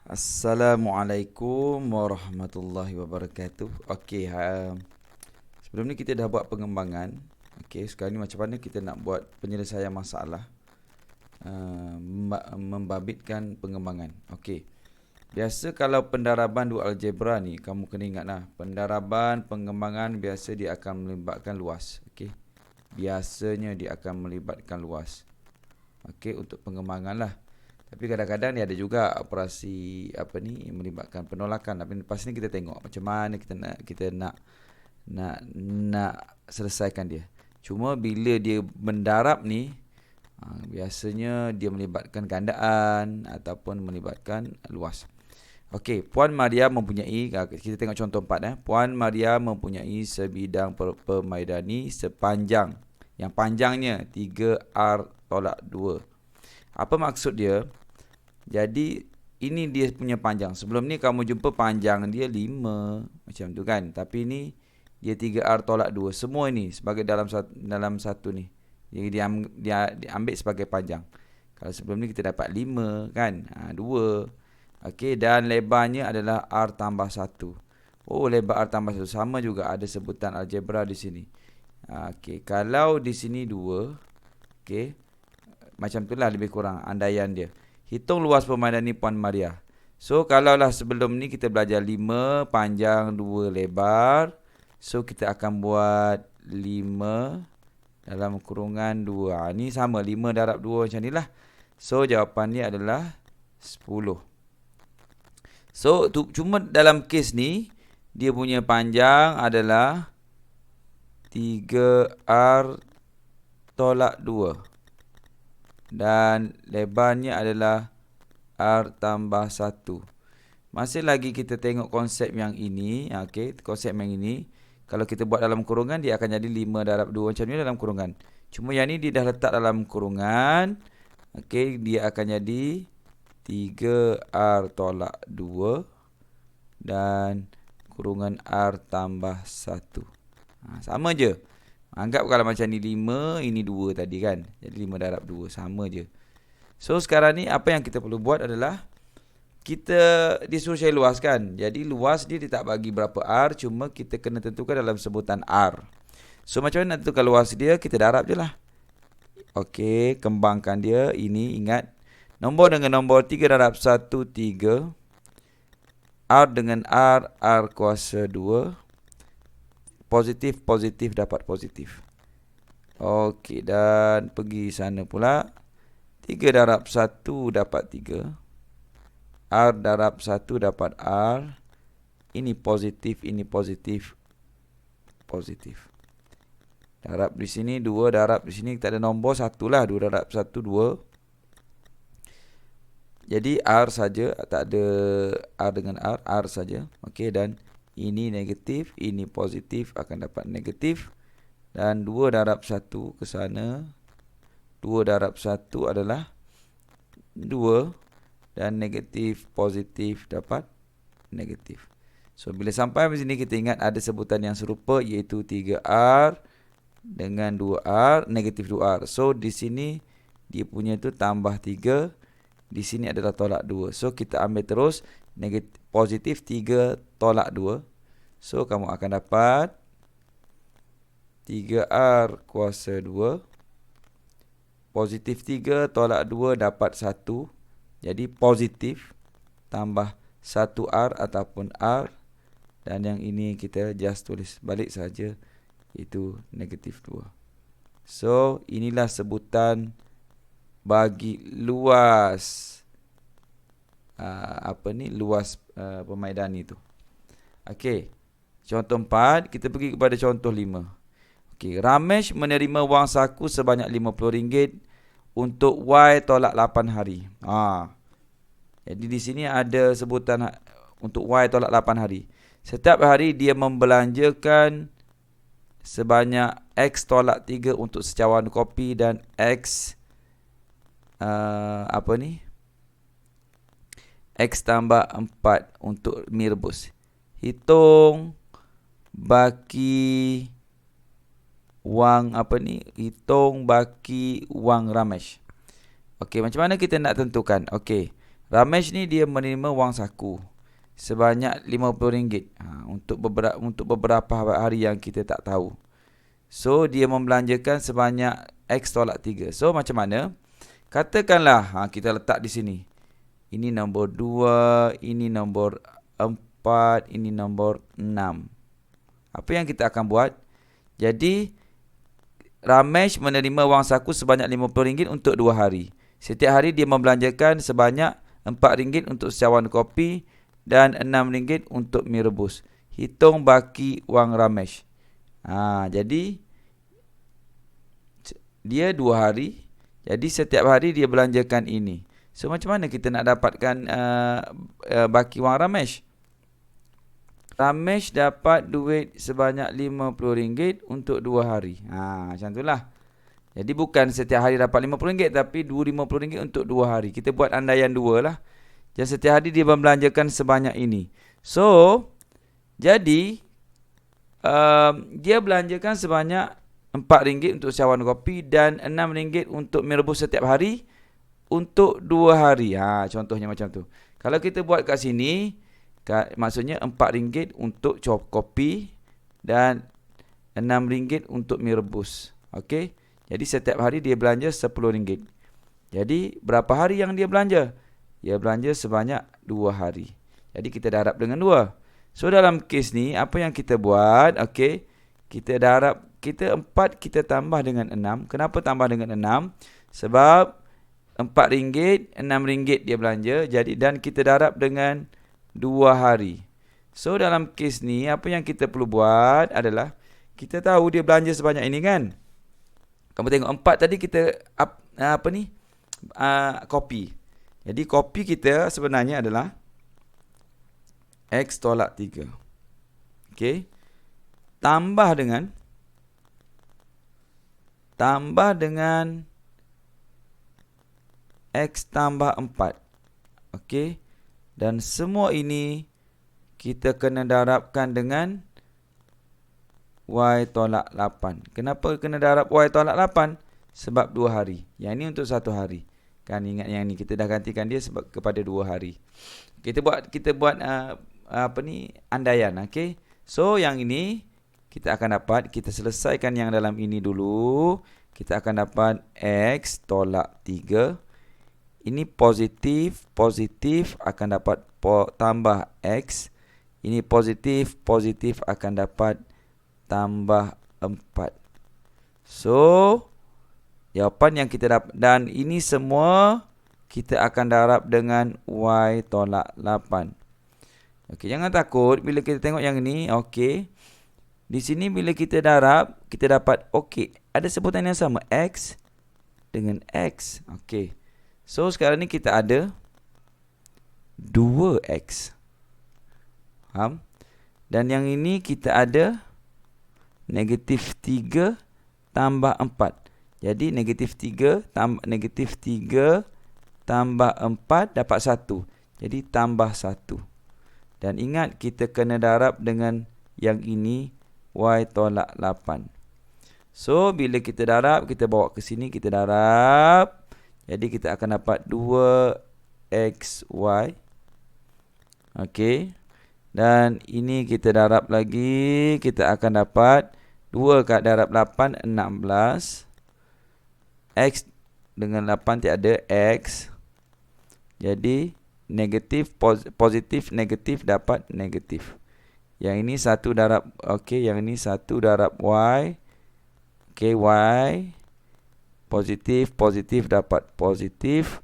Assalamualaikum warahmatullahi wabarakatuh. Okey, sebelum ni kita dah buat pengembangan. Okey, sekarang ni macam mana kita nak buat penyelesaian masalah, membabitkan pengembangan. Okey. Biasa kalau pendaraban dua algebra ni, kamu kena ingatlah, pendaraban pengembangan biasa dia akan melibatkan luas. Okey. Biasanya dia akan melibatkan luas. Okey, untuk pengembangan lah. Tapi kadang-kadang dia ada juga operasi melibatkan penolakan. Tapi lepas ni kita tengok macam mana kita nak selesaikan dia. Cuma bila dia mendarab ni, biasanya dia melibatkan gandaan ataupun melibatkan luas. Okey, Puan Maria mempunyai, kita tengok contoh 4. Puan Maria mempunyai sebidang permaidani sepanjang, yang panjangnya 3R tolak 2. Apa maksud dia? Jadi ini dia punya panjang. Sebelum ni kamu jumpa panjang dia 5 macam tu kan. Tapi ni dia 3R tolak 2. Semua ini sebagai dalam satu ni. Jadi dia ambil sebagai panjang. Kalau sebelum ni kita dapat 5 kan. 2. Okey, dan lebarnya adalah R tambah 1. Oh, lebar R tambah 1 sama juga, ada sebutan algebra di sini. Okey, kalau di sini 2. Okey. Macam itulah lebih kurang andaian dia. Hitung luas permaidani Puan Maria. So, kalaulah sebelum ni kita belajar 5 panjang 2 lebar. So, kita akan buat 5 dalam kurungan 2. Ni sama, 5 darab 2 macam ni lah. So, jawapan ni adalah 10. So, cuma dalam kes ni, dia punya panjang adalah 3R tolak 2. Dan lebarnya adalah R tambah 1. Masih lagi kita tengok konsep yang ini. Okey, konsep yang ini, kalau kita buat dalam kurungan, dia akan jadi 5 darab 2 macam ni dalam kurungan. Cuma yang ni dia dah letak dalam kurungan. Okey, dia akan jadi 3R tolak 2 dan kurungan R tambah 1. Sama je. Anggap kalau macam ni 5, ini 2 tadi kan. Jadi 5 darab 2, sama je. So sekarang ni apa yang kita perlu buat adalah, kita disuruh cari luas kan. Jadi luas dia tak bagi berapa R, cuma kita kena tentukan dalam sebutan R. So macam mana nak tentukan luas dia? Kita darab je lah. Okey, kembangkan dia. Ini ingat, nombor dengan nombor 3 darab 1, 3. R dengan R, R kuasa 2. Positif dapat positif. Okey, dan pergi sana pula. 3 darab 1 dapat 3. R darab 1 dapat R. Ini positif, ini positif. Positif. Darab di sini 2, darab di sini kita ada nombor 1 lah. 2 darab 1, 2. Jadi R saja, tak ada R dengan R, R saja. Okey, dan ini negatif, ini positif, akan dapat negatif. Dan 2 darab 1 ke sana. 2 darab 1 adalah 2. Dan negatif, positif, dapat negatif. So, bila sampai di sini kita ingat ada sebutan yang serupa, iaitu 3R dengan 2R, negatif 2R. So, di sini dia punya tu tambah 3. Di sini adalah tolak 2. So, kita ambil terus negatif, positif 3 tolak 2. So, kamu akan dapat 3R kuasa 2. Positif 3 tolak 2 dapat 1. Jadi, positif tambah 1R ataupun R. Dan yang ini kita just tulis balik saja, iaitu negatif 2. So, inilah sebutan bagi luas luas permaidani itu. Okey. Contoh 4, kita pergi kepada contoh 5. Okey, Ramesh menerima wang saku sebanyak RM50 untuk Y tolak 8 hari. Jadi di sini ada sebutan untuk Y tolak 8 hari. Setiap hari dia membelanjakan sebanyak X tolak 3 untuk secawan kopi dan X X tambah 4 untuk mie rebus. Hitung baki wang hitung baki wang Ramesh. Okey, macam mana kita nak tentukan? Okey, Ramesh ni dia menerima wang saku sebanyak RM50 untuk beberapa hari yang kita tak tahu. So dia membelanjakan sebanyak X tolak 3. So macam mana? Katakanlah kita letak di sini. Ini nombor 2, ini nombor 4, ini nombor 6. Apa yang kita akan buat? Jadi Ramesh menerima wang saku sebanyak RM50 untuk 2 hari. Setiap hari dia membelanjakan sebanyak RM4 untuk secawan kopi dan RM6 untuk mi rebus. Hitung baki wang Ramesh. Jadi dia 2 hari. Jadi setiap hari dia belanjakan ini. So macam mana kita nak dapatkan baki wang Ramesh? Ramesh dapat duit sebanyak RM50 untuk 2 hari. Macam itulah. Jadi bukan setiap hari dapat RM50 tapi RM50 untuk 2 hari. Kita buat andaian 2 lah. Jadi setiap hari dia membelanjakan sebanyak ini. So jadi dia belanjakan sebanyak RM4 untuk secawan kopi dan RM6 untuk mi rebus setiap hari untuk 2 hari. Contohnya macam tu. Kalau kita buat kat sini, maksudnya RM4 untuk kopi dan RM6 untuk mi rebus. Okey. Jadi setiap hari dia belanja RM10. Jadi berapa hari yang dia belanja? Dia belanja sebanyak 2 hari. Jadi kita darab dengan 2. So dalam kes ni apa yang kita buat? Okey. Kita darab 4 kita tambah dengan 6. Kenapa tambah dengan 6? Sebab RM4, RM6 dia belanja. Jadi dan kita darab dengan 2 hari. So dalam kes ni apa yang kita perlu buat adalah kita tahu dia belanja sebanyak ini kan. Kamu tengok 4 tadi kita kopi. Jadi kopi kita sebenarnya adalah X tolak 3. Okey. Tambah dengan X tambah 4. Okey. Dan semua ini kita kena darabkan dengan Y tolak 8. Kenapa kena darab Y tolak 8? Sebab 2 hari. Yang ini untuk 1 hari. Kan ingat yang ni kita dah gantikan dia sebab kepada 2 hari. Kita buat andaian, okey. So yang ini kita akan dapat, kita selesaikan yang dalam ini dulu. Kita akan dapat X tolak 3. Ini positif akan dapat tambah X. Ini positif akan dapat tambah 4. So jawapan yang kita dapat, dan ini semua kita akan darab dengan Y tolak 8. Okey, jangan takut bila kita tengok yang ini. Okey. Di sini bila kita darab, kita dapat okey, ada sebutan yang sama, X dengan X. Okey. So sekarang ni kita ada 2X. Faham? Dan yang ini kita ada negatif 3 tambah 4. Jadi negatif 3 tambah 4 dapat 1. Jadi tambah 1. Dan ingat kita kena darab dengan yang ini Y tolak 8. So bila kita darab, kita bawa ke sini, kita darab. Jadi kita akan dapat 2XY. Okey. Dan ini kita darab lagi, kita akan dapat 2 kat darab 8, 16. X dengan 8 tiada X. Jadi negatif, positif, negatif dapat negatif. Yang ini 1 darab, okey, yang ini 1 darab Y. Okey, Y. Positif dapat positif.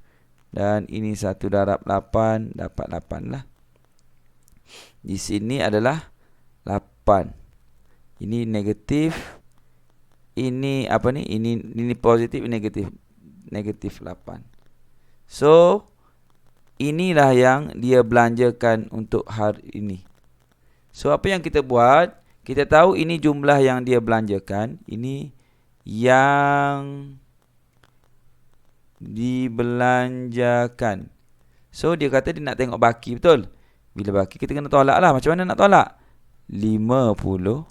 Dan ini 1 darab 8 dapat 8 lah. Di sini adalah 8. Ini negatif. Ini ini positif, negatif 8. So inilah yang dia belanjakan untuk hari ini. So apa yang kita buat? Kita tahu ini jumlah yang dia belanjakan. Ini yang dibelanjakan. So dia kata dia nak tengok baki, betul? Bila baki kita kena tolak lah. Macam mana nak tolak? 50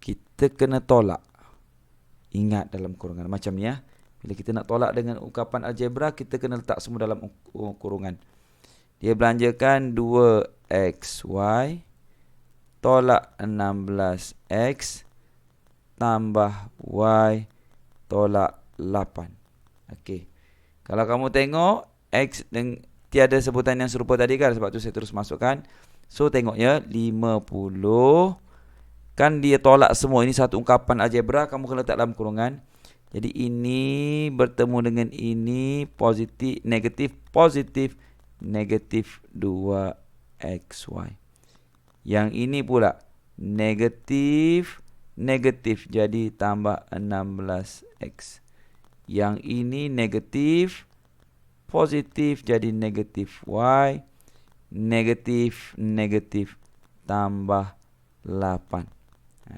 kita kena tolak. Ingat dalam kurungan macam ni ya. Bila kita nak tolak dengan ungkapan algebra, kita kena letak semua dalam kurungan. Dia belanjakan 2xy tolak 16x tambah y tolak 8. Okey. Kalau kamu tengok x dan tiada sebutan yang serupa tadi kan, sebab tu saya terus masukkan. So tengok ya, 50 kan dia tolak semua. Ini satu ungkapan algebra, kamu kena letak dalam kurungan. Jadi ini bertemu dengan ini, positif, negatif 2xy. Yang ini pula negatif, jadi tambah 16x. Yang ini negatif, positif, jadi negatif y. Negatif, tambah 8.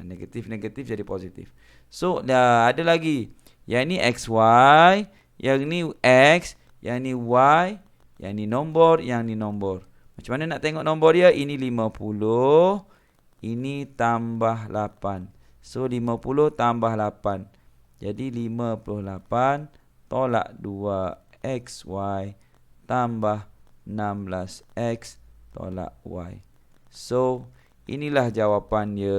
Negatif jadi positif. So, ada lagi. Yang ini xy, yang ini x, yang ini y, yang ini nombor, yang ini nombor. Macam mana nak tengok nombor dia? Ini 50, ini tambah 8. So, 50 tambah 8. Jadi, 58 tolak 2xy tambah 16x tolak y. So, inilah jawapannya.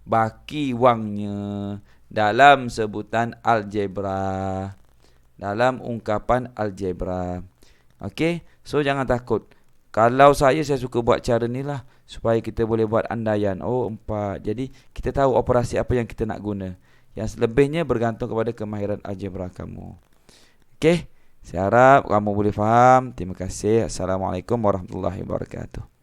Baki wangnya dalam sebutan algebra, dalam ungkapan algebra. Okey, so jangan takut. Kalau saya suka buat cara ni lah, supaya kita boleh buat andaian. Oh, 4. Jadi kita tahu operasi apa yang kita nak guna. Yang selebihnya bergantung kepada kemahiran algebra kamu. Okey, saya harap kamu boleh faham. Terima kasih. Assalamualaikum warahmatullahi wabarakatuh.